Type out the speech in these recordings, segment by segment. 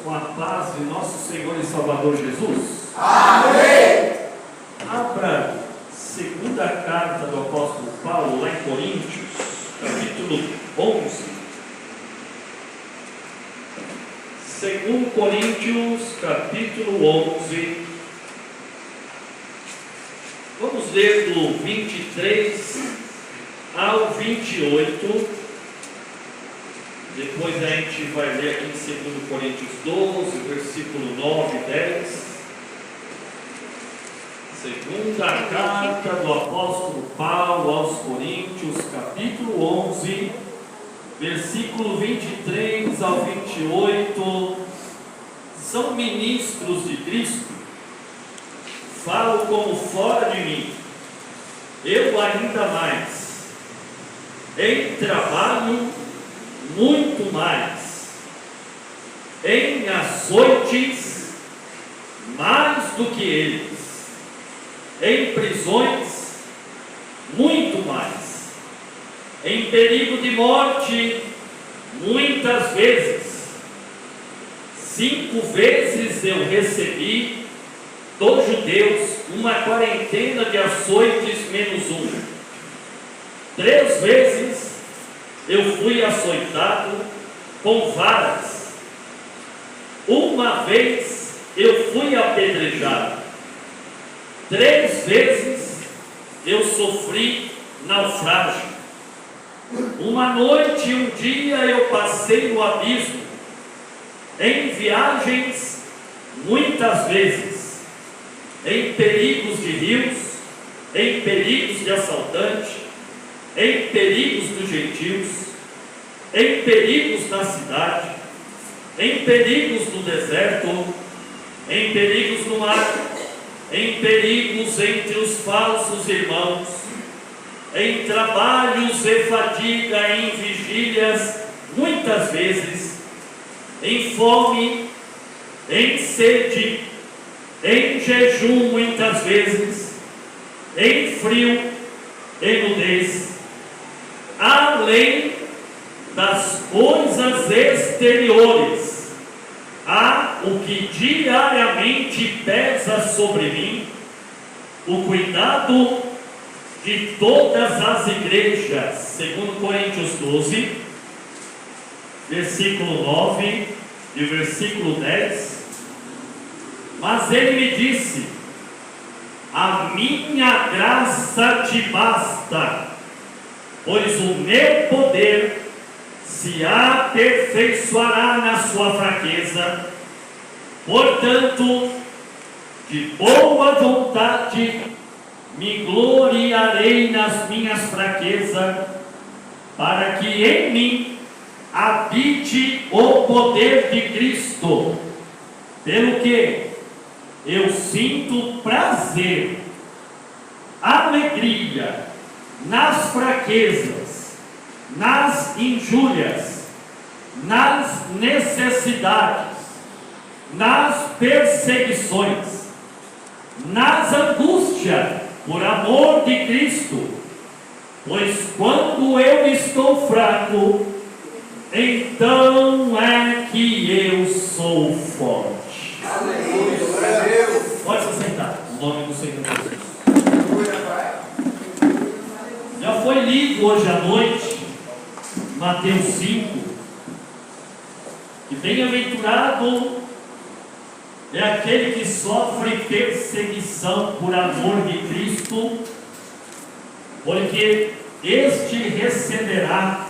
com a paz de nosso Senhor e Salvador Jesus. Amém. Abra segunda carta do apóstolo Paulo, lá em Coríntios, capítulo 11. 2 Coríntios, capítulo 11. Vamos ler do 23 ao 28. Depois a gente vai ler aqui em 2 Coríntios 12, versículo 9 e 10. Segunda carta do apóstolo Paulo aos Coríntios, capítulo 11, versículo 23 ao 28. São ministros de Cristo. Falo como fora de mim, eu ainda mais. Em trabalho, muito mais. Em açoites, mais do que eles. Em prisões, muito mais. Em perigo de morte, muitas vezes. 5 vezes eu recebi dos judeus uma quarentena de açoites menos 1. 3 vezes eu fui açoitado com varas. 1 vez eu fui apedrejado. 3 vezes eu sofri naufrágio. 1 noite e 1 dia eu passei no abismo. Em viagens, muitas vezes. Em perigos de rios, em perigos de assaltante, em perigos dos gentios, em perigos na cidade, em perigos no deserto, em perigos no mar, em perigos entre os falsos irmãos, em trabalhos e fadiga, em vigílias, muitas vezes, em fome, em sede, em jejum, muitas vezes, em frio e nudez, além das coisas exteriores, há o que diariamente pesa sobre mim, o cuidado de todas as igrejas. 2 Coríntios 12, versículo 9 e versículo 10. Mas ele me disse: a minha graça te basta, pois o meu poder se aperfeiçoará na sua fraqueza. Portanto, de boa vontade me gloriarei nas minhas fraquezas, para que em mim habite o poder de Cristo, pelo que eu sinto prazer, alegria nas fraquezas, nas injúrias, nas necessidades, nas perseguições, nas angústias, por amor de Cristo. Pois quando eu estou fraco, então é que eu sou forte. Pode se sentar, em nome do Senhor Jesus. Já foi lido hoje à noite Mateus 5, que bem-aventurado é aquele que sofre perseguição por amor de Cristo, porque este receberá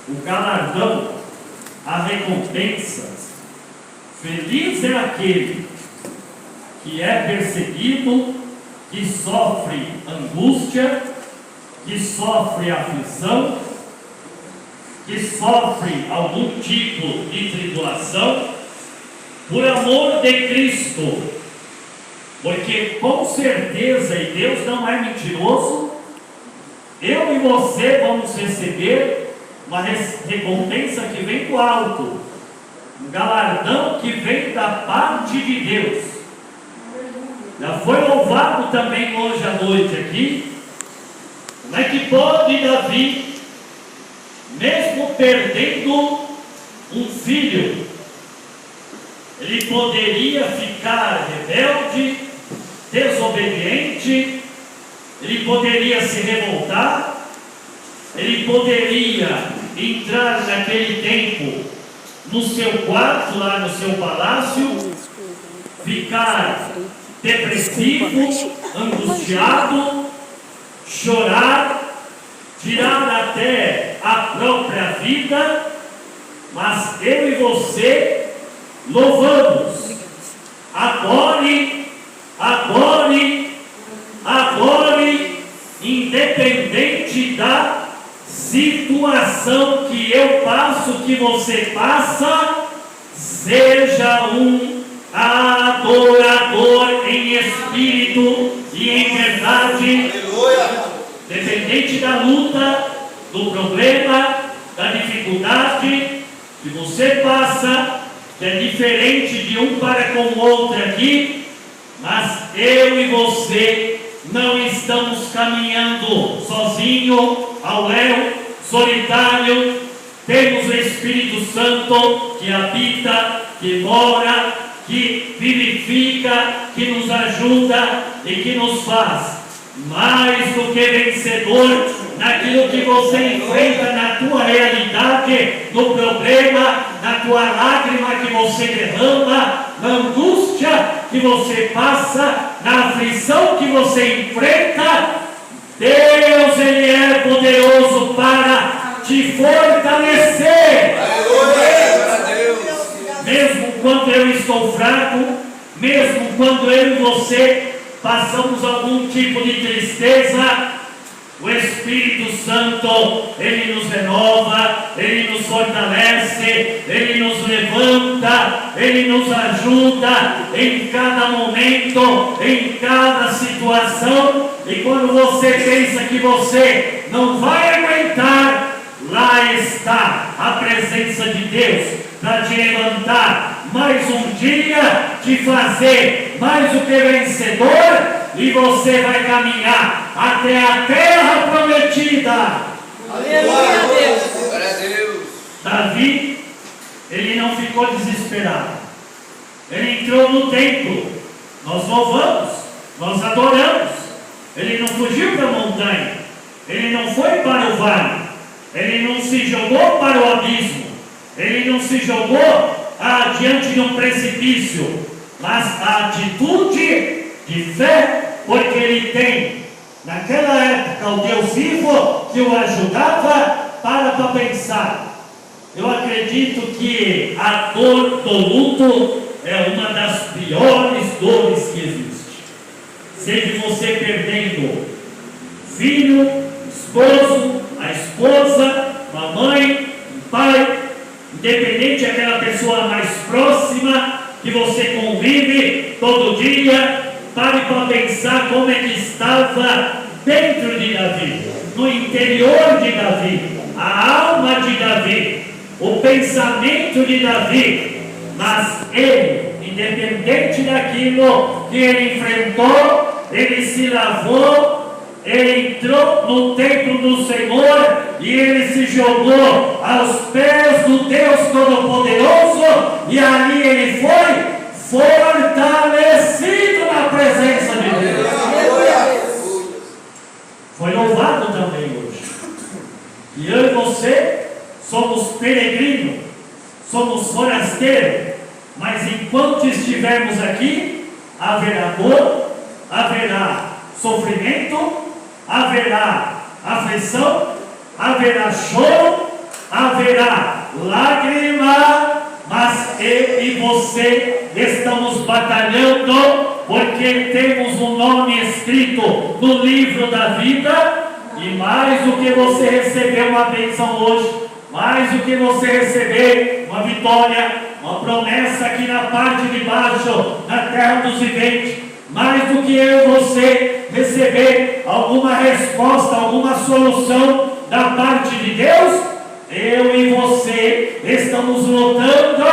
o galardão, a recompensa. Feliz é aquele que é perseguido, que sofre angústia, que sofre aflição, que sofre algum tipo de tribulação, por amor de Cristo. Porque com certeza, e Deus não é mentiroso, eu e você vamos receber uma recompensa que vem do alto, um galardão que vem da parte de Deus. Já foi louvado também hoje à noite aqui. Como é que pode Davi, mesmo perdendo um filho, ele poderia ficar rebelde, desobediente, ele poderia se revoltar, ele poderia entrar naquele tempo no seu quarto, lá no seu palácio, ficar depressivo, angustiado, chorar, tirar até a própria vida, mas eu e você louvamos. Adore, adore, adore, independente da situação que eu passo, que você passa, seja um adorador em espírito e em verdade. Aleluia. Dependente da luta, do problema, da dificuldade que você passa, que é diferente de um para com o outro aqui, mas eu e você não estamos caminhando sozinho, ao léu, solitário. Temos o Espírito Santo que habita, que mora, que vivifica, que nos ajuda e que nos faz mais do que vencedor naquilo que você enfrenta na tua realidade, no problema, na tua lágrima que você derrama, na angústia que você passa, na aflição que você enfrenta. Deus, Ele é poderoso para te fortalecer. Mesmo quando eu estou fraco, mesmo quando eu e você passamos algum tipo de tristeza, o Espírito Santo, Ele nos renova, Ele nos fortalece, Ele nos levanta, Ele nos ajuda em cada momento, em cada situação. E quando você pensa que você não vai aguentar, lá está a presença de Deus para te levantar mais um dia, te fazer mais do que vencedor, e você vai caminhar até a terra prometida. Aleluia, Deus. Davi, ele não ficou desesperado. Ele entrou no templo. Nós louvamos, nós adoramos. Ele não fugiu para a montanha. Ele não foi para o vale. Ele não se jogou para o abismo. Ele não se jogou diante de um precipício. Mas a atitude de fé, porque ele tem, naquela época, o Deus vivo que o ajudava. Para pensar. Eu acredito que a dor do luto é uma das piores dores que existe. Seja você perdendo filho, esposo, a esposa, a mãe, o pai, independente daquela pessoa mais próxima que você convive todo dia. Pare para pensar como é que estava dentro de Davi, no interior de Davi, a alma de Davi, o pensamento de Davi. Mas ele, independente daquilo que ele enfrentou, ele se lavou, ele entrou no templo do Senhor e ele se jogou aos pés do Deus Todo-Poderoso, e ali ele foi fortalecido na presença de Deus. Foi louvado também hoje. E eu e você somos peregrinos, somos forasteiros, mas enquanto estivermos aqui, haverá dor, haverá sofrimento, haverá aflição, haverá choro, haverá lágrima. Mas eu e você estamos batalhando, porque temos um nome escrito no livro da vida. E mais do que você receber uma bênção hoje, mais do que você receber uma vitória, uma promessa aqui na parte de baixo, na terra dos viventes, mais do que eu e você receber alguma resposta, alguma solução da parte de Deus, eu e você estamos lutando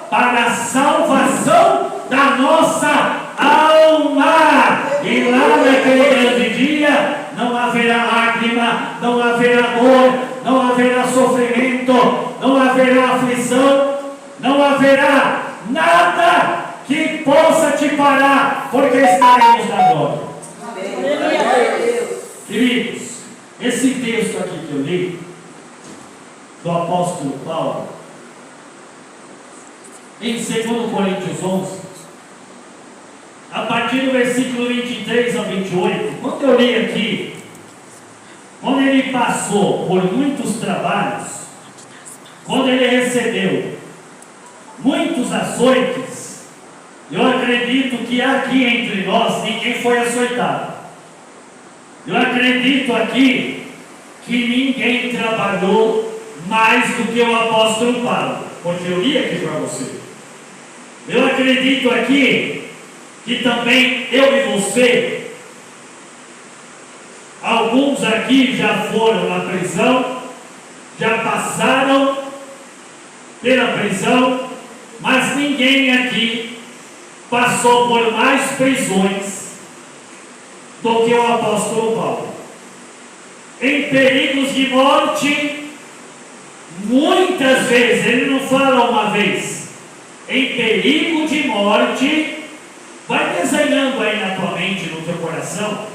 para a salvação da nossa alma. E lá naquele grande dia não haverá lágrima, não haverá dor, não haverá sofrimento, não haverá aflição, não haverá nada que possa te parar, porque estaremos na glória. Queridos, esse texto aqui que eu li, do apóstolo Paulo, em 2 Coríntios 11, a partir do versículo 23 ao 28, quando eu li aqui, quando ele passou por muitos trabalhos, quando ele recebeu muitos açoites, eu acredito que aqui entre nós ninguém foi açoitado. Eu acredito aqui que ninguém trabalhou mais do que o apóstolo Paulo, porque eu li aqui para você. Eu acredito aqui que também eu e você, alguns aqui já foram na prisão, já passaram pela prisão, mas ninguém aqui passou por mais prisões do que o apóstolo Paulo. Em perigos de morte, muitas vezes, ele não fala uma vez, em perigo de morte. Vai desenhando aí na tua mente, no teu coração,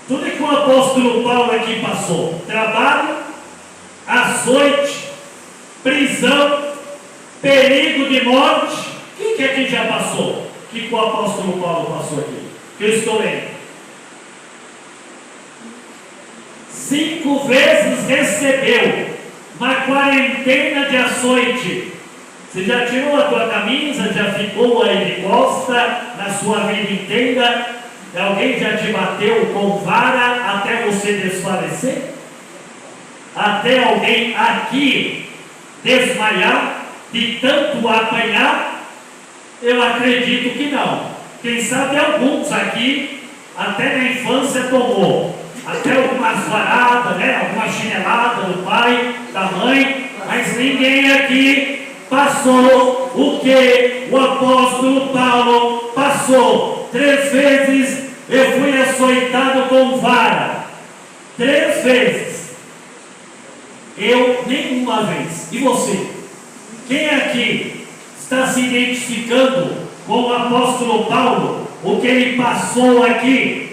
tudo que o apóstolo Paulo aqui passou: trabalho, açoite, prisão, perigo de morte. Quem que aqui já passou? O que o apóstolo Paulo passou aqui? Que eu estou lendo. 5 vezes recebeu uma quarentena de açoite. Você já tirou a tua camisa, já ficou aí de costa na sua vida inteira? Alguém já te bateu com vara até você desfalecer? Até alguém aqui desmaiar de tanto apanhar? Eu acredito que não. Quem sabe alguns aqui até na infância tomou até algumas varadas, né? Alguma chinelada do pai, da mãe, mas ninguém aqui passou o que o apóstolo Paulo passou. 3 vezes eu fui açoitado com vara. 3 vezes. Eu nenhuma vez. E você? Quem aqui está se identificando com o apóstolo Paulo? O que ele passou aqui?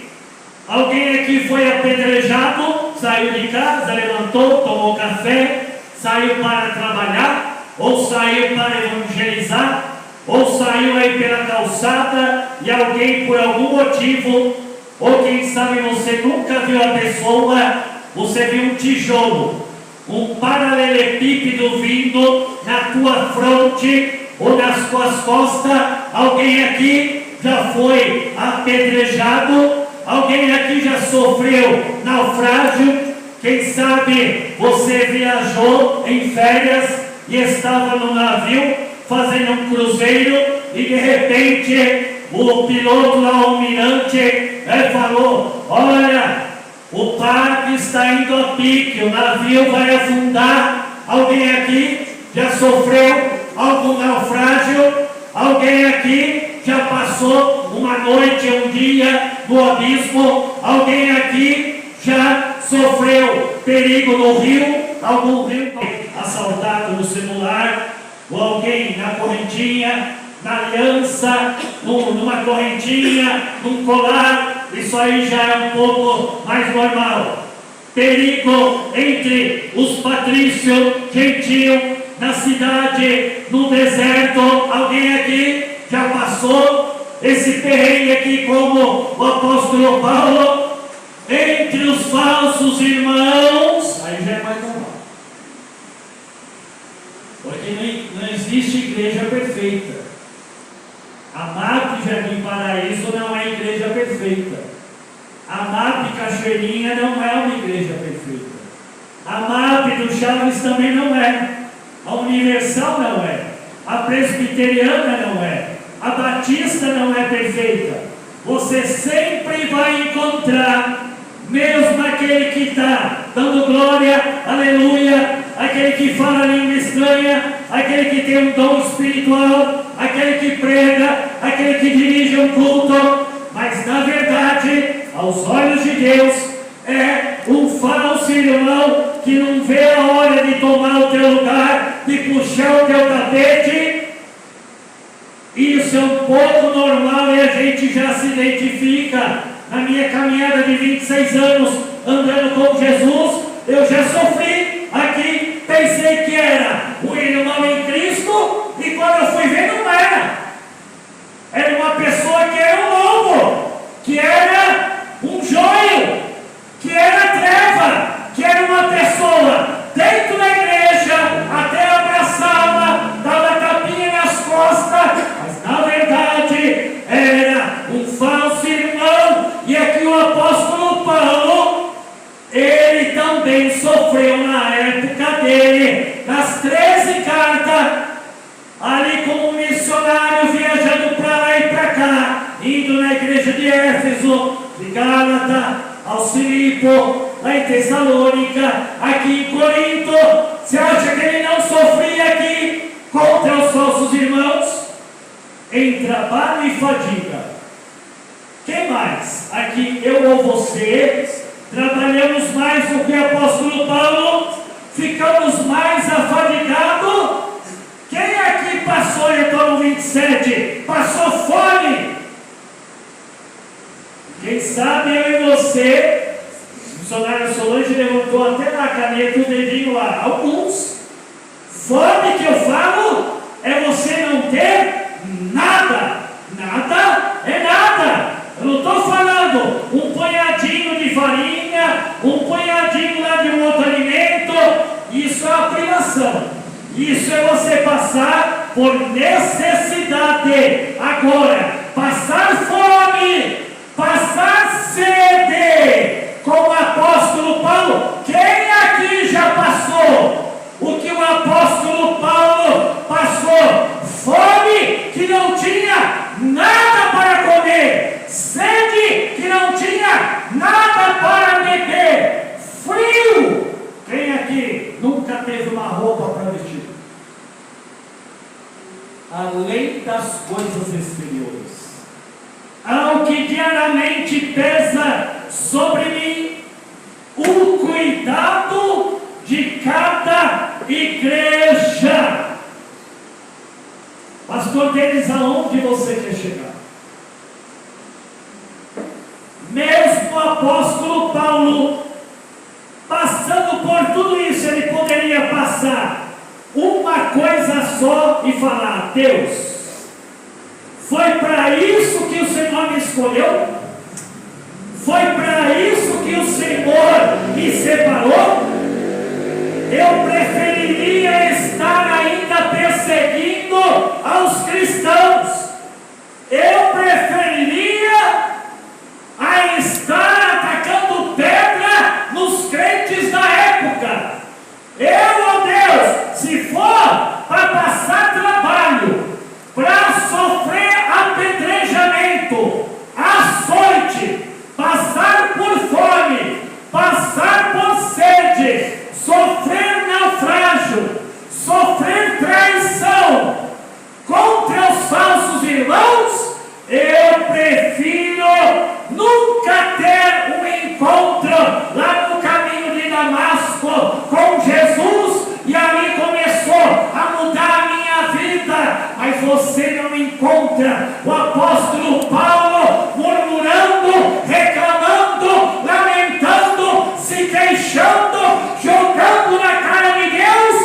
Alguém aqui foi apedrejado, saiu de casa, levantou, tomou café, saiu para trabalhar, ou saiu para evangelizar, ou saiu aí pela calçada e alguém por algum motivo, ou quem sabe você nunca viu a pessoa, você viu um tijolo, um paralelepípedo vindo na tua fronte ou nas tuas costas. Alguém aqui já foi apedrejado, alguém aqui já sofreu naufrágio. Quem sabe você viajou em férias e estava no navio fazendo um cruzeiro e de repente o piloto lá, o almirante, falou: olha, o barco está indo a pique, o navio vai afundar. Alguém aqui já sofreu algum naufrágio? Alguém aqui já passou uma noite, um dia no abismo? Alguém aqui já sofreu perigo no rio? Algum rio assaltado no celular? Ou alguém na correntinha, na aliança, numa correntinha, num colar? Isso aí já é um pouco mais normal. Perigo entre os patrícios, gentil, na cidade, no deserto. Alguém aqui já passou esse perrengue aqui como o apóstolo Paulo? Entre os falsos irmãos, aí já é mais normal. Porque não existe igreja perfeita. A MAP Jardim Paraíso não é igreja perfeita. A MAP Cachoeirinha não é uma igreja perfeita. A MAP do Chaves também não é. A Universal não é. A Presbiteriana não é. A Batista não é perfeita. Você sempre vai encontrar, mesmo aquele que está dando glória, aleluia, aquele que fala língua estranha, aquele que tem um dom espiritual, aquele que prega, aquele que dirige um culto, mas na verdade, aos olhos de Deus, é um falso irmão que não vê a hora de tomar o teu lugar, de puxar o teu tapete. isso é um pouco normal e a gente já se identifica. Na minha caminhada de 26 anos andando com Jesus, eu já sofri aqui, pensei que era um irmão em Cristo, e quando eu fui ver, não era. Era uma pessoa que era um lobo, que era um joio, que era treva, que era uma pessoa dentro da igreja, até abraçava, dava tapinha nas costas, mas na verdade era um falso irmão. E aqui o apóstolo Paulo, ele também sofreu na época dele, nas 13 cartas, ali como missionário, viajando para lá e para cá, indo na igreja de Éfeso, de Gálata, aos Filipos, lá em Tessalônica, aqui em Corinto. Você acha que ele não sofria aqui contra os falsos irmãos? Em trabalho e fadiga. Quem mais? Aqui eu ou você trabalhamos mais do que o apóstolo Paulo, ficamos mais afadigados. Quem aqui passou, eu estou no 27, passou fome? Quem sabe eu e você, o missionário Solange levantou até na caneta o dedinho lá. Alguns, fome que eu falo é você não ter nada. Nada é nada. Eu não estou falando um punhadinho de farinha, um punhadinho lá de um outro alimento. Isso é uma privação. Isso é você passar por necessidade. Agora, passar fome, passar sede, como o apóstolo Paulo. Quem aqui já passou o que o apóstolo Paulo passou? Fome que não tinha nada para comer, sede que não tinha nada para beber, frio. Quem aqui nunca teve uma roupa para vestir? Além das coisas exteriores, ao que diariamente pesa sobre mim o cuidado de cada igreja. Pastor Denis, aonde você quer chegar? Mesmo o apóstolo Paulo, passando por tudo isso, ele poderia passar uma coisa só e falar: Deus, foi para isso que o Senhor me escolheu? Foi para isso que o Senhor me separou? Eu preferiria estar ainda perseguindo aos cristãos. Eu preferiria a estar atacando pedra nos crentes da época. Eu, ó Deus, se for para passar trabalho, para sofrer apedrejamento, açoite, passar por fome, passar por sede, sofrer naufrágio, sofrer traição contra os falsos irmãos, eu prefiro nunca ter um encontro lá no caminho de Damasco com Jesus e ali começou a mudar a minha vida. Mas você não encontra o apóstolo Paulo murmurando, reclamando, lamentando, se queixando, jogando na cara de Deus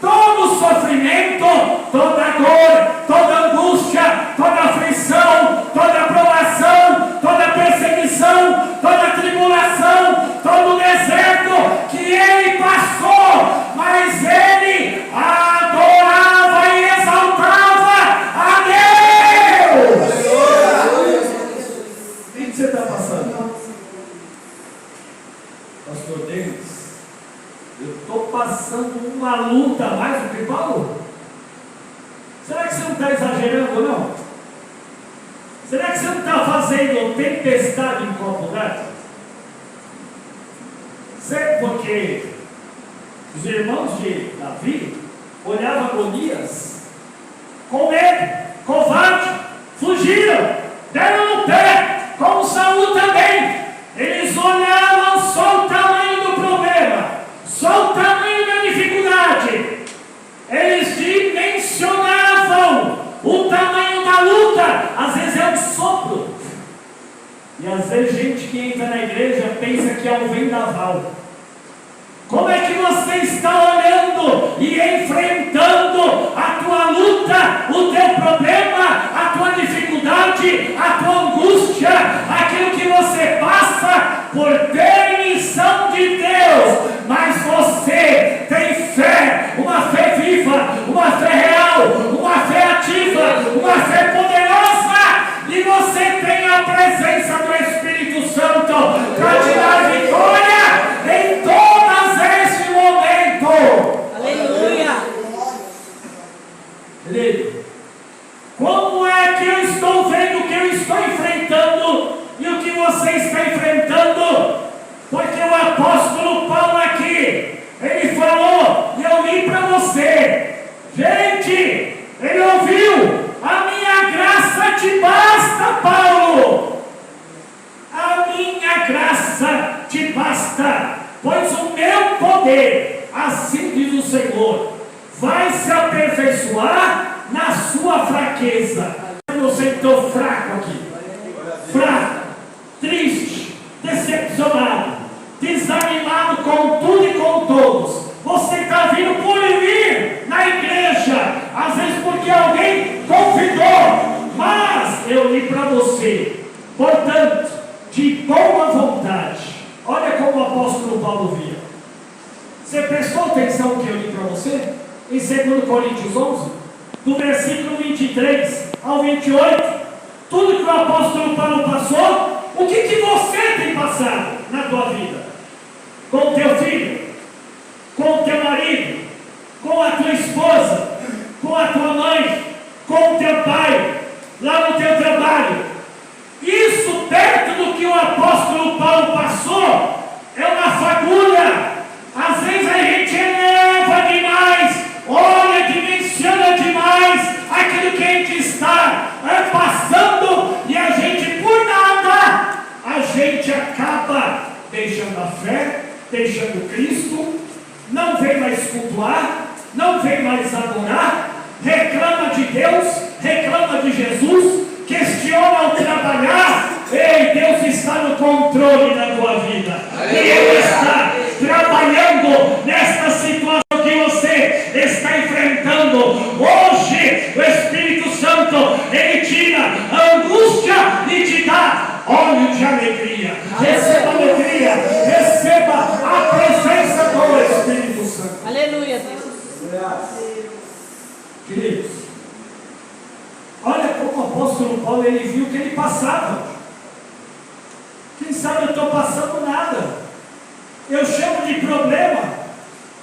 todo o sofrimento, toda dor, toda angústia, toda aflição, toda provação, toda perseguição, toda tribulação, todo o deserto que ele passou, mas ele adorava e exaltava a Deus. O que você está passando? Pastor Denis, eu estou passando uma luta mais do que Paulo? Será que você não está exagerando, não? Será que você não está fazendo tempestade em copo d'água? Porque os irmãos de Davi olhavam Golias com medo, covarde, fugiram, deram no pé, como Saul também. Eles olhavam só o tamanho do problema, só o tamanho da dificuldade. Eles dimensionavam o tamanho da luta. que é um vendaval? Como é que você está olhando e enfrentando a tua luta, o teu problema, a tua dificuldade, a tua angústia, aquilo que você passa por permissão de Deus, mas você tem fé, uma fé viva, uma fé real, uma fé ativa, uma fé poderosa, e você tem a presença do Espírito Santo para te dar vitória em todas esse momento. Aleluia. Querido, como é que eu estou vendo o que eu estou enfrentando e o que você está enfrentando? Porque o apóstolo Paulo aqui, ele falou, e eu li para você, gente, ele ouviu, a minha graça te basta, Paulo, a minha graça te basta, pois o meu poder, assim diz o Senhor, vai se aperfeiçoar na sua fraqueza. Eu estou fraco aqui, fraco, triste, decepcionado, desanimado com tudo e com todos. Você está vindo por vir na igreja, às vezes porque alguém convidou, mas eu li para você, portanto, de boa vontade. Olha como o apóstolo Paulo via. Você prestou atenção no que eu li para você? Em 2 Coríntios 11, do versículo 23 ao 28, tudo que o apóstolo Paulo passou, o que você tem passado na tua vida? Com o teu filho, com o teu marido, com a tua esposa, com a tua mãe, com o teu pai, lá no teu trabalho. Isso perto do que o apóstolo Paulo passou, é uma fagulha. Às vezes a gente eleva demais, olha, dimensiona demais aquilo que a gente está passando, e a gente, por nada, a gente acaba deixando a fé, deixando Cristo, não vem mais cultuar, não vem mais adorar, reclama de Deus, reclama de Jesus, questiona ao trabalhar. Ei, Deus está no controle da tua vida, e Ele está trabalhando nesta situação que você está enfrentando. Hoje o Espírito Santo, Ele tira a angústia e te dá óleo de alegria. Receba alegria, receba a presença do Espírito Santo. Aleluia, Deus. Queridos, olha como o apóstolo Paulo, ele viu que ele passava. Quem sabe eu estou passando nada, eu chamo de problema,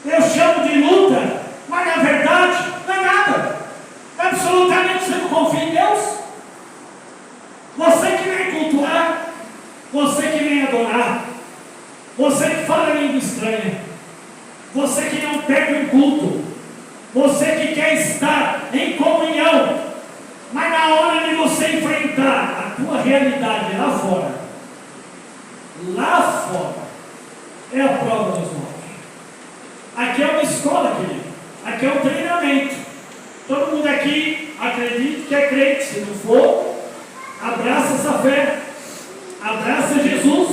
eu chamo de luta, mas na verdade não é nada, absolutamente. Você não confia em Deus? Você que vem cultuar, você que vem adorar, você que fala língua estranha, você que não pega um culto, você que quer estar em comunhão, mas na hora de você enfrentar a tua realidade lá fora é a prova dos mortos. Aqui é uma escola, querido, aqui é um treinamento. Todo mundo aqui acredita que é crente. Se não for, abraça essa fé, abraça Jesus,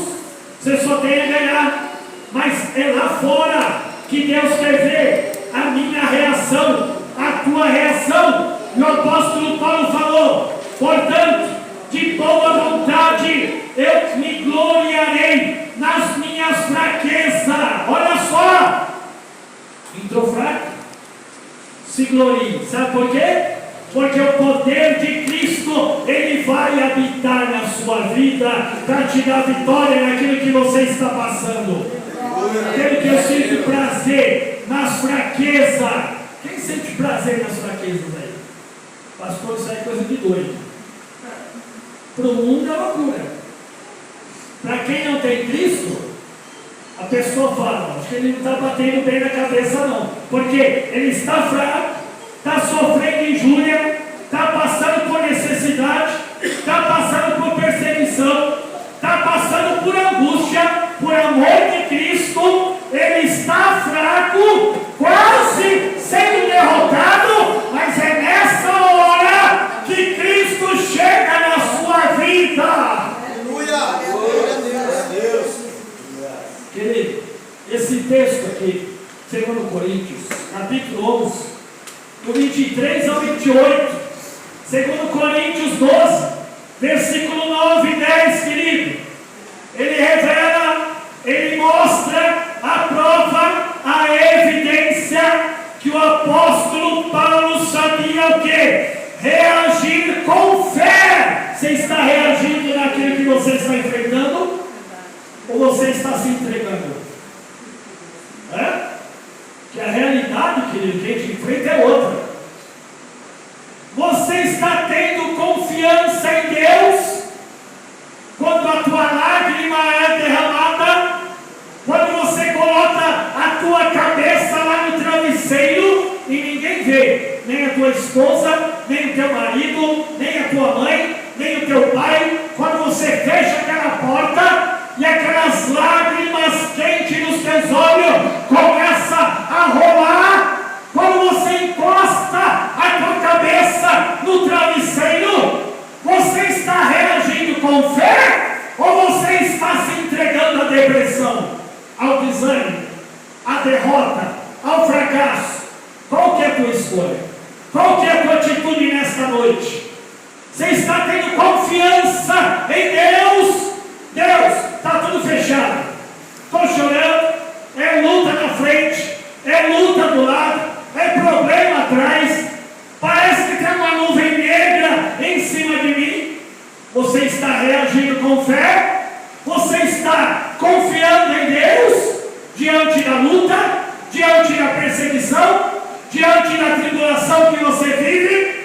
você só tem a ganhar. Mas é lá fora que Deus quer ver a minha reação, a tua reação. E o apóstolo Paulo falou, portanto, de boa vontade eu me gloriarei nas minhas fraquezas. Olha só, entrou fraco, se glorie. Sabe por quê? Porque o poder de Cristo, Ele vai habitar na sua vida para te dar vitória naquilo que você está passando. Aquilo que eu sinto prazer nas fraquezas. Quem sente prazer nas fraquezas aí? Pastor, isso aí é coisa de doido. Para o mundo é loucura. Para quem não tem Cristo, a pessoa fala, acho que ele não está batendo bem na cabeça não, porque ele está fraco, está sofrendo injúria, está passando por necessidade, está passando por perseguição, está passando por angústia, por amor de Cristo. Ele está fraco, quase sendo derrotado, mas é nessa hora que Cristo chega na sua vida. Aleluia! Glória a Deus! Segundo Coríntios 12, versículo 9 e 10, querido. Ele revela, ele mostra a prova, a evidência que o apóstolo Paulo sabia o quê? Reagir com fé. Você está reagindo naquilo que você está enfrentando? Ou você está se entregando? Que a realidade, querido, que a gente enfrenta é outra. Você está tendo confiança em Deus quando a tua lágrima é derramada, quando você coloca a tua cabeça lá no travesseiro e ninguém vê, nem a tua esposa, nem o teu marido, nem a tua mãe, nem o teu pai, quando você fecha aquela porta e aquelas lágrimas quentes nos teus olhos começam a rolar, quando você encosta a tua cabeça no travesseiro, você está reagindo com fé ou você está se entregando à depressão, ao desânimo, à derrota, ao fracasso? Qual que é a tua escolha? Qual que é a tua atitude nesta noite? Você está tendo confiança em Deus? Deus, está tudo fechado, estou chorando, é luta na frente, é luta do lado, é problema atrás, parece que tem uma nuvem negra em cima de mim. Você está reagindo com fé? Você está confiando em Deus diante da luta, diante da perseguição, diante da tribulação que você vive?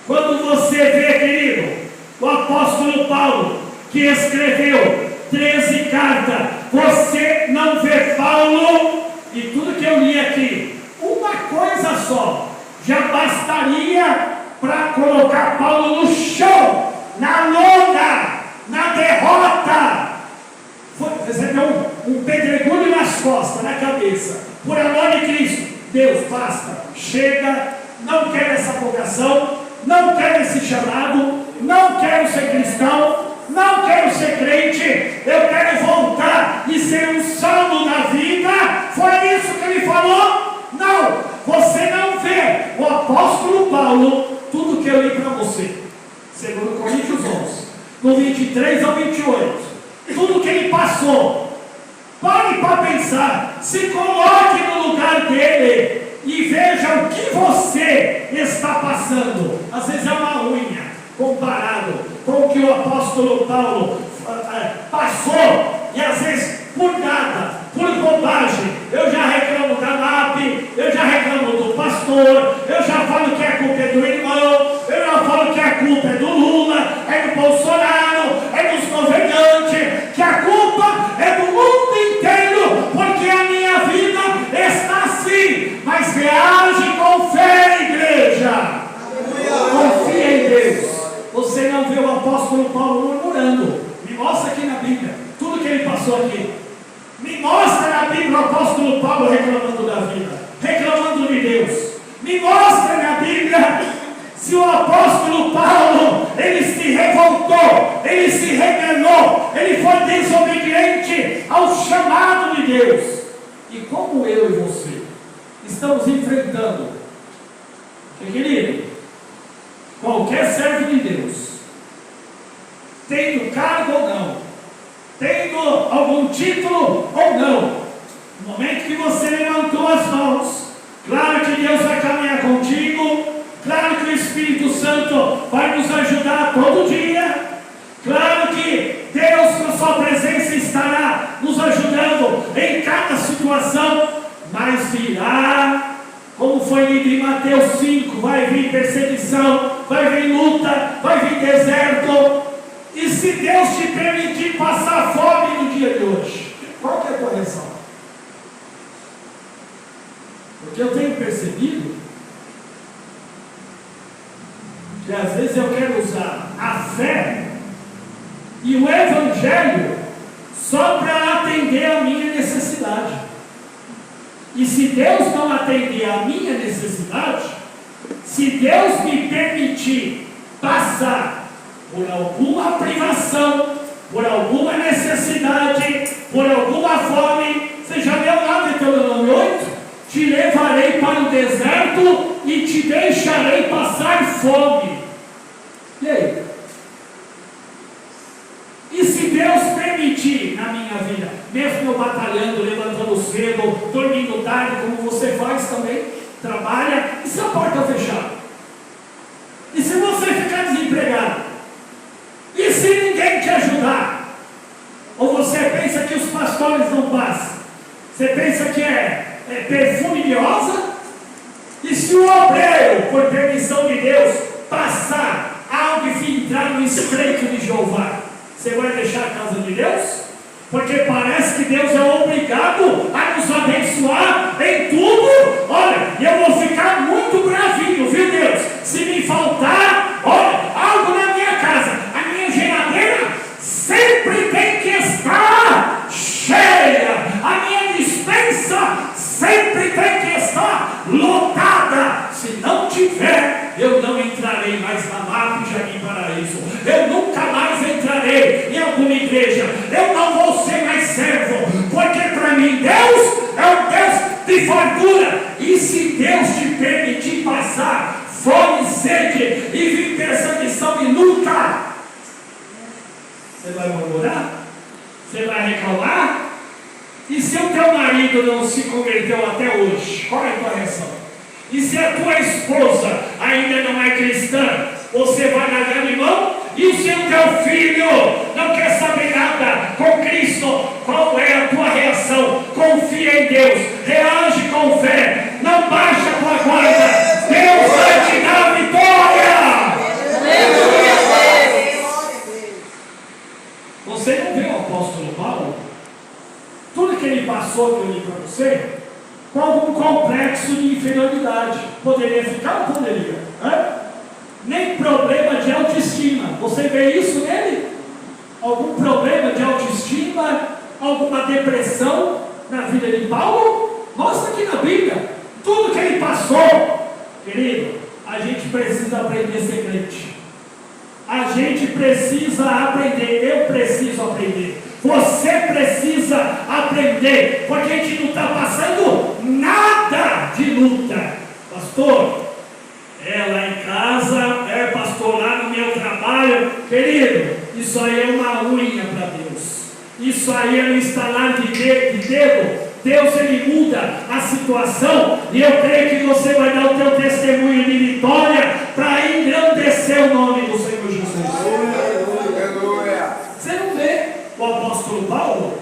Quando você vê, querido, o apóstolo Paulo, que escreveu 13 cartas, você não vê Paulo, e tudo que eu li aqui, uma coisa só, já bastaria para colocar Paulo no chão, na lona, na derrota. Recebeu um pedregulho nas costas, na cabeça, por amor de Cristo. Deus, basta, chega, não quero essa vocação, não quero esse chamado, não quero ser cristão, não quero ser crente, eu quero voltar e ser um salmo da vida. Foi isso que ele falou? Não, você não vê o apóstolo Paulo, tudo que eu li para você, segundo Coríntios 11, do 23 ao 28, tudo que ele passou. Pare para pensar, se coloque no lugar dele e veja o que você está passando. Às vezes é uma unha comparado com o que o apóstolo Paulo passou, e às vezes por nada, por bobagem. Eu já reclamo da MAP, eu já reclamo do pastor, eu já falo que a culpa é do irmão, eu já falo que a culpa é do Lula, é do Bolsonaro, é dos governantes, que a culpa é do mundo inteiro, porque a minha vida está assim. Mas reage com fé, igreja. Confia em Deus. Você não vê o apóstolo Paulo murmurando. Me mostra aqui na Bíblia tudo que ele passou aqui. Me mostra na Bíblia o apóstolo Paulo reclamando da vida, reclamando de Deus. Me mostra na Bíblia se o apóstolo Paulo, ele se revoltou, ele se rebelou, ele foi desobediente ao chamado de Deus. E como eu e você estamos enfrentando, querido, qualquer servo de Deus, tendo cargo ou não, tendo algum título ou não, no momento que você levantou as mãos, claro que Deus vai caminhar contigo, claro que o Espírito Santo vai nos ajudar todo dia, claro que Deus com a sua presença estará nos ajudando em cada situação, mas virá, como foi lido em Mateus 5, vai vir perseguição, vai vir luta, vai vir deserto. E se Deus te permitir passar fome no dia de hoje, qual que é a correção? Porque eu tenho percebido que às vezes eu quero usar a fé e o Evangelho só para atender a minha necessidade. E se Deus não atender a minha necessidade, se Deus me permitir passar por alguma privação, por alguma necessidade, por alguma fome, você já leu lá em Deuteronômio 8? Te levarei para o deserto e te deixarei passar fome. batalhando, levantando cedo, dormindo tarde, como você faz também, trabalha, e se a porta fechar? E se você ficar desempregado? E se ninguém te ajudar? Ou você pensa que os pastores não passam? Você pensa que é perfume de rosa? E se o obreiro, por permissão de Deus, passar algo e filtrar no estreito de Jeová, você vai deixar a casa de Deus? Porque parece que Deus é obrigado a nos abençoar em tudo. Olha, eu vou ficar muito bravinho, viu Deus? Se me faltar, olha, algo na minha casa, a minha geladeira sempre tem que estar cheia. A minha despensa sempre tem que estar lotada. Se não tiver, eu não entrarei mais na MAP Jardim Paraíso. Eu nunca mais entrarei em alguma igreja. Eu não vou ser mais servo, porque para mim Deus é um Deus de fartura. E se Deus te permitir passar fome, sede e vir perseguição e luta, você vai murmurar? Você vai reclamar? E se o teu marido não se converteu até hoje, qual é a tua reação? E se a tua esposa ainda não é cristã, você vai largar de mão? E se o teu filho não quer saber nada com Cristo, qual é a tua reação? Confia em Deus, reage com fé, não baixa a tua guarda, Deus vai te dar a vitória. Você não vê o apóstolo Paulo? Tudo que ele passou, que eu li para você, com algum complexo de inferioridade. Poderia ficar ou poderia? Nem problema de autoestima. Você vê isso nele? Algum problema de autoestima? Alguma depressão na vida de Paulo? Mostra aqui na Bíblia. Tudo que ele passou. Querido, a gente precisa aprender a ser crente. A gente precisa aprender. Eu preciso aprender. Você precisa aprender, porque a gente não está passando nada de luta. Pastor, lá em casa, pastor, lá no meu trabalho, querido, isso aí é uma unha para Deus. Isso aí é um estalar de dedo. Deus, ele muda a situação, e eu creio que você vai dar o teu testemunho de vitória para engrandecer o nome do Senhor Jesus. Você não vê o apóstolo Paulo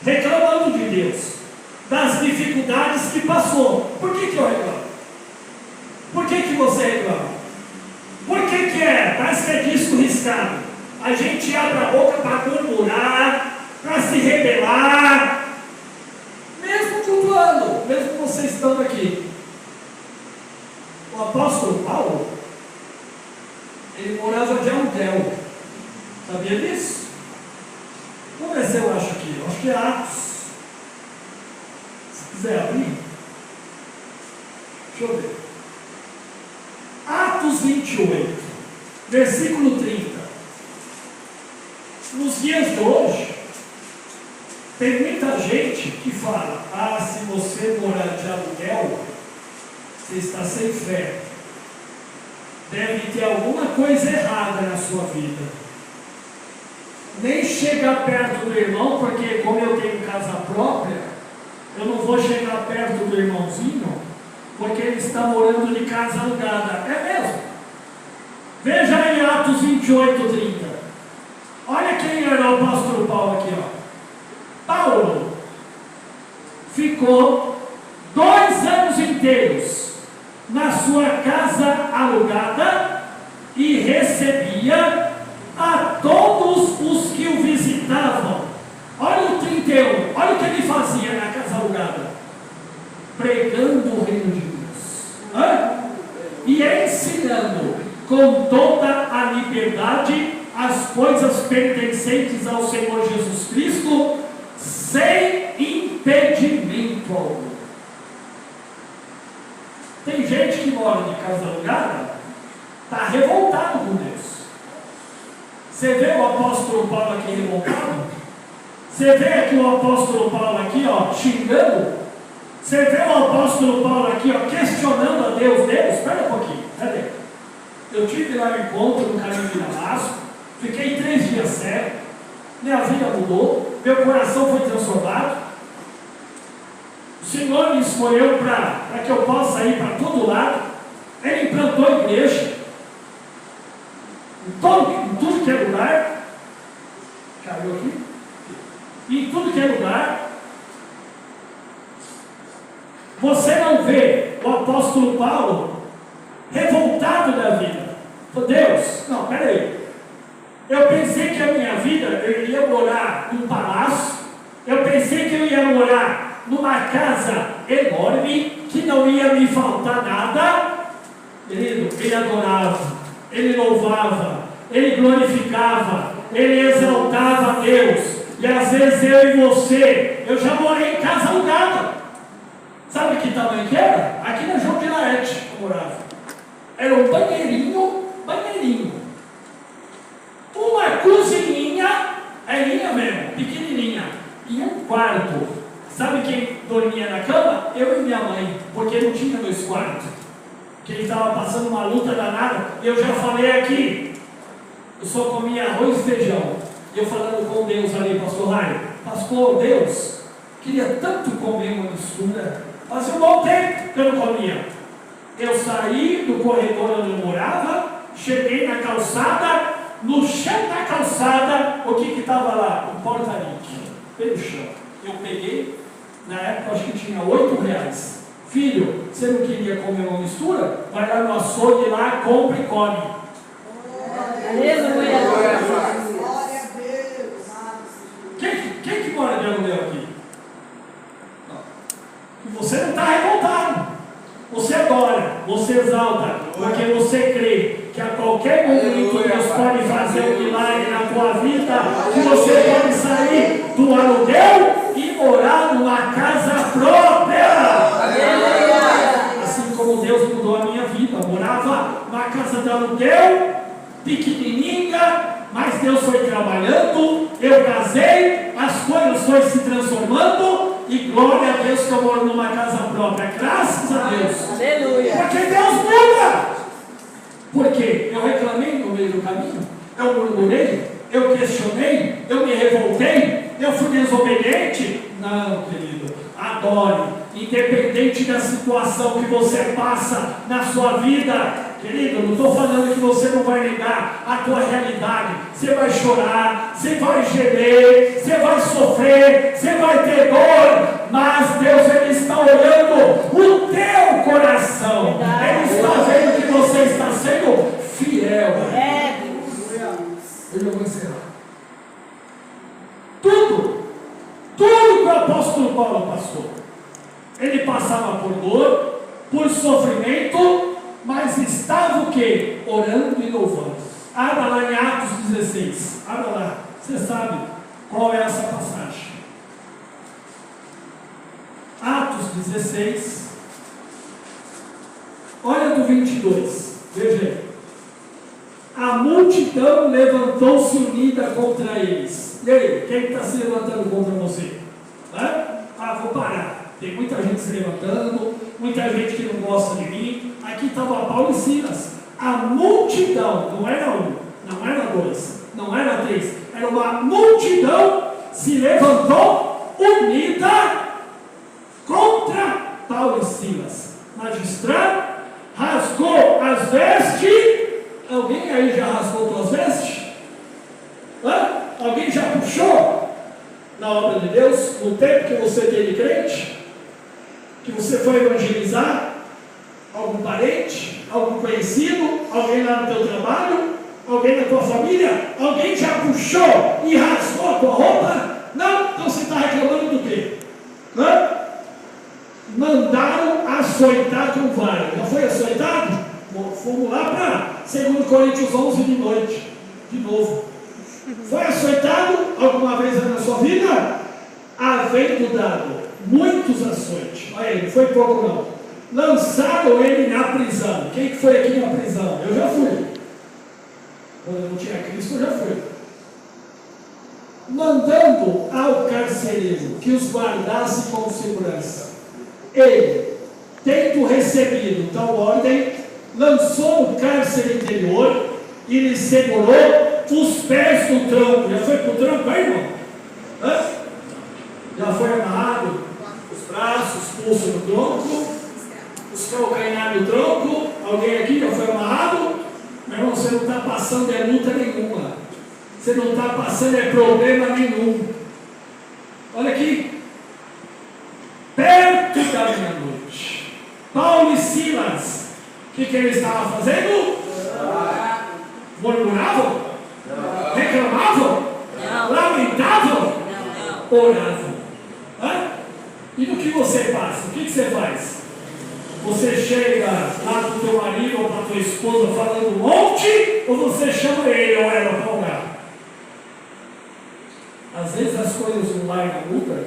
reclamando de Deus, das dificuldades que passou. Por que eu reclamo? Por que você reclama? Por que parece que é disco riscado? A gente abre a boca para murmurar, para se rebelar, mesmo cultuando, mesmo vocês estando aqui. O apóstolo Paulo, ele morava de aluguel. Sabia disso? Vamos ver se eu acho aqui. Eu acho que é Atos. Se quiser abrir. Deixa eu ver. Atos 28, versículo 30. Nos dias de hoje, tem muita gente que fala: se você morar de aluguel, você está sem fé. Deve ter alguma coisa errada na sua vida. Nem chegar perto do irmão, porque como eu tenho casa própria, eu não vou chegar perto do irmãozinho, porque ele está morando de casa alugada. É mesmo? Veja aí Atos 28, 30. Olha quem era o apóstolo Paulo aqui, ó. Paulo ficou 2 anos inteiros na sua casa alugada e recebia a todos os que o visitavam. Olha o 31, olha o que ele fazia na casa alugada: pregando o reino de Deus, e ensinando com toda a liberdade as coisas pertencentes ao Senhor Jesus Cristo, sem impedimento algum. Tem gente que mora de casa alugada, está revoltado com Deus. Você vê o apóstolo Paulo aqui revoltado? Você vê aqui o apóstolo Paulo aqui, ó, xingando? Você vê o apóstolo Paulo aqui, ó, questionando a Deus? Deus, espera um pouquinho, cadê? Eu tive lá um encontro no caminho de Damasco, fiquei 3 dias cego, minha vida mudou, meu coração foi transformado, Senhor me escolheu para que eu possa ir para todo lado. Ele implantou a igreja. Em tudo que é lugar. Caiu aqui. Em tudo que é lugar. Você não vê o apóstolo Paulo revoltado da vida. Oh, Deus, não, peraí. Eu pensei que a minha vida, eu iria morar num palácio. Eu pensei que eu ia morar numa casa enorme, que não ia me faltar nada. Querido, ele adorava, ele louvava, ele glorificava, ele exaltava a Deus. E às vezes eu e você, eu já morei em casa alugada. Sabe que tamanho que era? Aqui na João de Laerte eu morava. Era um banheirinho. Uma cozinhinha, linha mesmo, pequenininha. E um quarto. Sabe quem dormia na cama? Eu e minha mãe, porque não tinha 2 quartos. Que ele estava passando uma luta danada. Eu já falei aqui, eu só comia arroz e feijão. E eu falando com Deus ali, pastor Raio, pastor, Deus, queria tanto comer uma mistura. Fazia um bom tempo que eu não comia. Eu saí do corredor onde eu morava, cheguei na calçada, no chão da calçada, o que estava lá? Um porta-link, pelo chão. Eu peguei, na época acho que tinha R$8. Filho, você não queria comer uma mistura? Vai lá no açougue lá, compra e come. Aleluia. Glória a Deus. Quem que mora de aluguel aqui? Você não está revoltado. Você adora, você exalta, porque você crê que a qualquer momento Deus pode fazer um milagre na tua vida, que você pode sair do aluguel e morar numa casa própria. Assim como Deus mudou a minha vida. Eu morava numa casa de aluguel, pequenininha, mas Deus foi trabalhando, eu casei, as coisas foram se transformando, e glória a Deus que eu moro numa casa própria, graças a Deus. Aleluia. Porque Deus muda. Porque eu reclamei no meio do caminho, eu murmurei, eu questionei, eu me revoltei, eu fui desobediente. Não, querido, adore, independente da situação que você passa na sua vida. Querido, não estou falando que você não vai negar a tua realidade. Você vai chorar, você vai gemer, você vai sofrer, você vai ter dor, mas Deus, Ele está olhando o teu coração. Ele está vendo que você está sendo fiel. Eu vou encerrar. Tudo que o apóstolo Paulo passou, ele passava por dor, por sofrimento, mas estava o quê? Orando e louvando. Abra lá em Atos 16. Abra lá. Você sabe qual é essa passagem. Atos 16. Olha do 22. Veja aí. A multidão levantou-se unida contra eles. E aí, quem está se levantando contra você? Vou parar. Tem muita gente se levantando, muita gente que não gosta de mim. Aqui estava Paulo e Silas. A multidão, não era um, não era dois, não era três, era uma multidão se levantou unida contra Paulo e Silas. Magistrado rasgou as vestes. Alguém aí já rasgou suas vestes? Alguém já puxou na obra de Deus, no tempo que você tem de crente? Que você foi evangelizar algum parente, algum conhecido, alguém lá no teu trabalho, alguém da tua família? Alguém já puxou e rasgou a tua roupa? Não? Então você está reclamando do quê? Mandaram açoitar com vara. Já foi açoitado? Fomos lá para 2 Coríntios 11 de noite, de novo. Foi açoitado alguma vez na sua vida? Havendo dado muitos açoites. Olha aí, não foi pouco não. Lançaram ele na prisão. Quem que foi aqui na prisão? Eu já fui. Quando eu não tinha Cristo, eu já fui. Mandando ao carcereiro que os guardasse com segurança. Ele, tendo recebido tal ordem, lançou no cárcere interior e lhe segurou os pés no tronco. Já foi para o tronco aí, irmão? Já foi amarrado os braços, pulso no tronco, os calcanhar no tronco. Alguém aqui já foi amarrado? Meu irmão, você não está passando luta nenhuma. Você não está passando problema nenhum. Olha aqui. Perto da meia-noite, Paulo e Silas, o que eles estavam fazendo? Murmuravam? Reclamavam? Lamentavam? Oravam. E no que você passa? O que você faz? Você chega lá para o teu marido ou para a tua esposa falando um monte, ou você chama ele ou ela para orar? Às vezes as coisas no lar não mudam,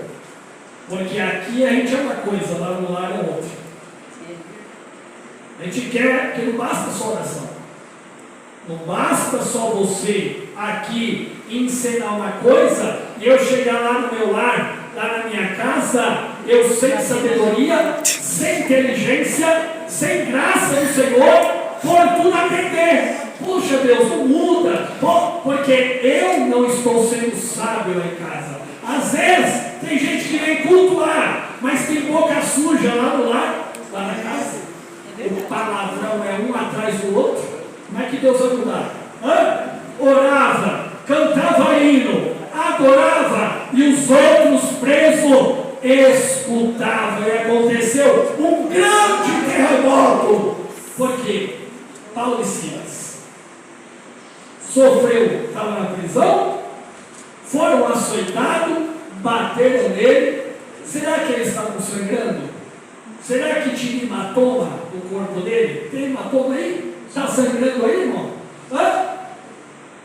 porque aqui a gente é uma coisa, lá no lar é outra. A gente quer que não basta só oração. Não basta só você aqui ensinar uma coisa e eu chegar lá no meu lar, lá na minha casa, eu sem sabedoria, sem inteligência, sem graça do Senhor, por tudo aprender. Puxa, Deus, não muda, porque eu não estou sendo sábio lá em casa. Às vezes tem gente que vem cultuar, mas tem boca suja lá no lar, lá na casa. O palavrão é um atrás do outro. Como é que Deus vai mudar? Orava, cantava hino, adorava, e os outros presos escutavam, e aconteceu um grande terremoto. Por quê? Paulo e Silas sofreu, estavam na prisão, foram açoitados, bateram nele. Será que eles estavam sangrando? Será que tinha hematoma no corpo dele? Tem hematoma aí? Está sangrando aí, irmão?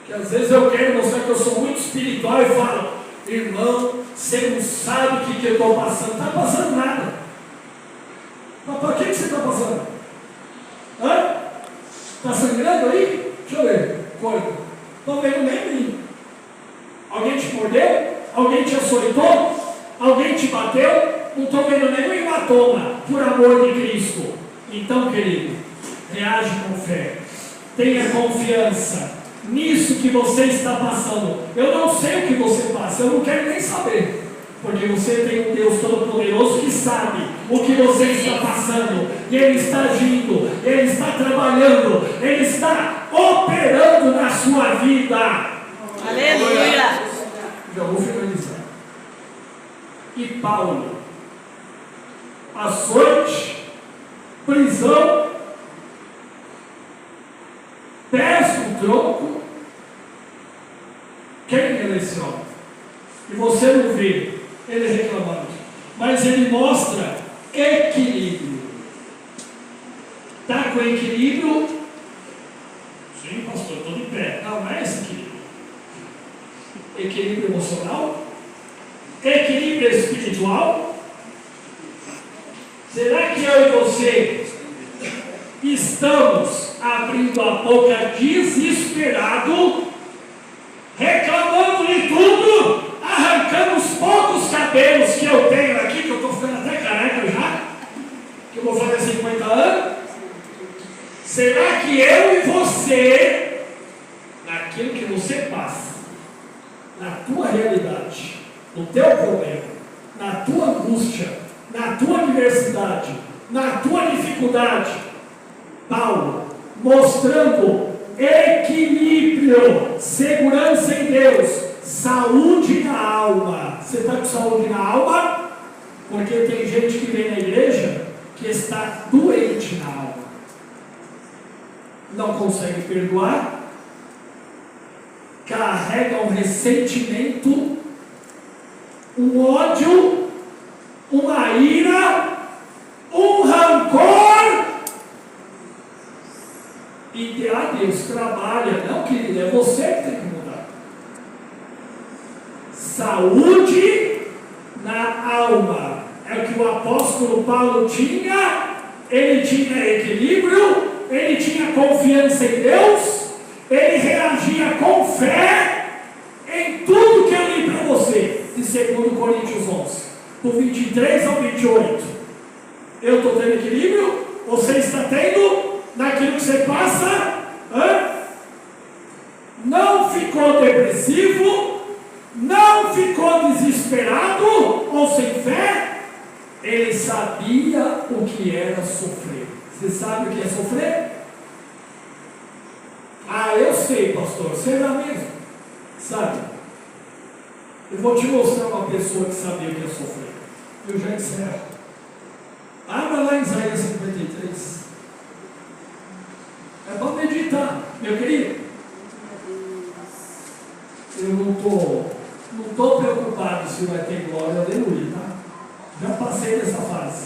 Que às vezes eu quero mostrar que eu sou muito espiritual e falo, irmão, você não sabe o que eu estou passando. Não está passando nada. Mas por que você está passando? Está sangrando aí? Deixa eu ver. Corpo. Estou vendo nem mim. Alguém te mordeu? Alguém te açoitou? Alguém te bateu? Não estou vendo nenhum hematoma, por amor de Cristo. Então, querido, reage com fé. Tenha confiança nisso que você está passando. Eu não sei o que você passa, eu não quero nem saber. Porque você tem um Deus Todo-Poderoso que sabe o que você está passando. E Ele está agindo, Ele está trabalhando, Ele está operando na sua vida. Aleluia! Já vou finalizar. E Paulo, açoite, prisão, pés no tronco. Quem é esse homem? E você não vê ele reclamando, mas ele mostra equilíbrio. Está com equilíbrio? Sim, pastor, estou de pé. Não é esse equilíbrio. Equilíbrio emocional? Equilíbrio espiritual? Será que eu e você estamos abrindo a boca desesperado, reclamando de tudo, arrancando os poucos cabelos que eu tenho aqui, que eu estou ficando até careca já, que eu vou fazer 50 anos? Será que eu e você, naquilo que você passa, na tua realidade, no teu problema, na tua angústia, na tua adversidade, na tua dificuldade, Paulo, mostrando equilíbrio, segurança em Deus, saúde na alma. Você está com saúde na alma? Porque tem gente que vem na igreja que está doente na alma, não consegue perdoar, carrega um ressentimento, um ódio, uma ira, um rancor. E Deus trabalha, não, querido, é você que tem que mudar. Saúde na alma é o que o apóstolo Paulo tinha. Ele tinha equilíbrio, ele tinha confiança em Deus, ele reagia com fé em tudo que eu li para você, de 2 Coríntios 11, do 23 ao 28. Eu estou tendo equilíbrio? Você está tendo? Naquilo que você passa? Não ficou depressivo? Não ficou desesperado ou sem fé? sabia o que era sofrer. Você sabe o que é sofrer? Ah, eu sei, pastor. Será mesmo? Sabe? Eu vou te mostrar uma pessoa que sabia o que é sofrer. Eu já encerro. Abra lá em Isaías 53. É para meditar, meu querido. Eu não estou preocupado se vai ter glória, aleluia, tá? Já passei dessa fase.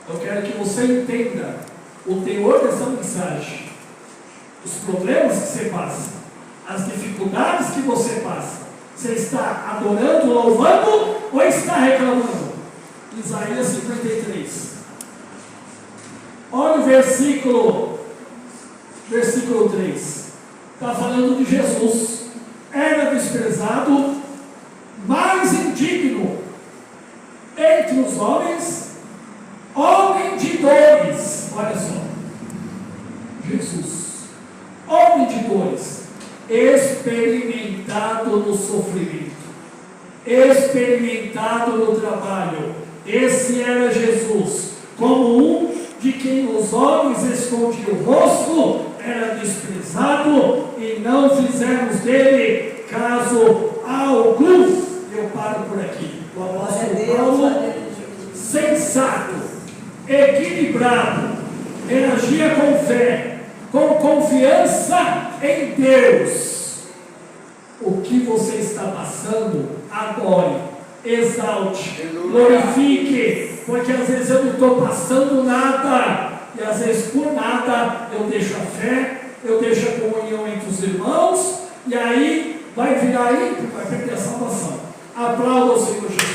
Eu quero que você entenda o teor dessa mensagem, os problemas que você passa, as dificuldades que você passa. Você está adorando, louvando ou está reclamando? Isaías 53. Olha o versículo 3. Está falando de Jesus. Era desprezado, mais indigno entre os homens, homem de dores. Olha só, Jesus, homem de dores, experimentado no sofrimento, experimentado no trabalho. Esse era Jesus, como um de quem os homens escondiam o rosto, era desprezado e não fizemos dele caso algum. Eu paro por aqui. O apóstolo Paulo, sensato, equilibrado, reagia com fé, com confiança em Deus. O que você está passando, adore, exalte, glorifique, porque às vezes eu não estou passando nada. E às vezes por nada eu deixo a fé, eu deixo a comunhão entre os irmãos, e aí vai virar ímpio, vai perder a salvação. Aplauda o Senhor Jesus.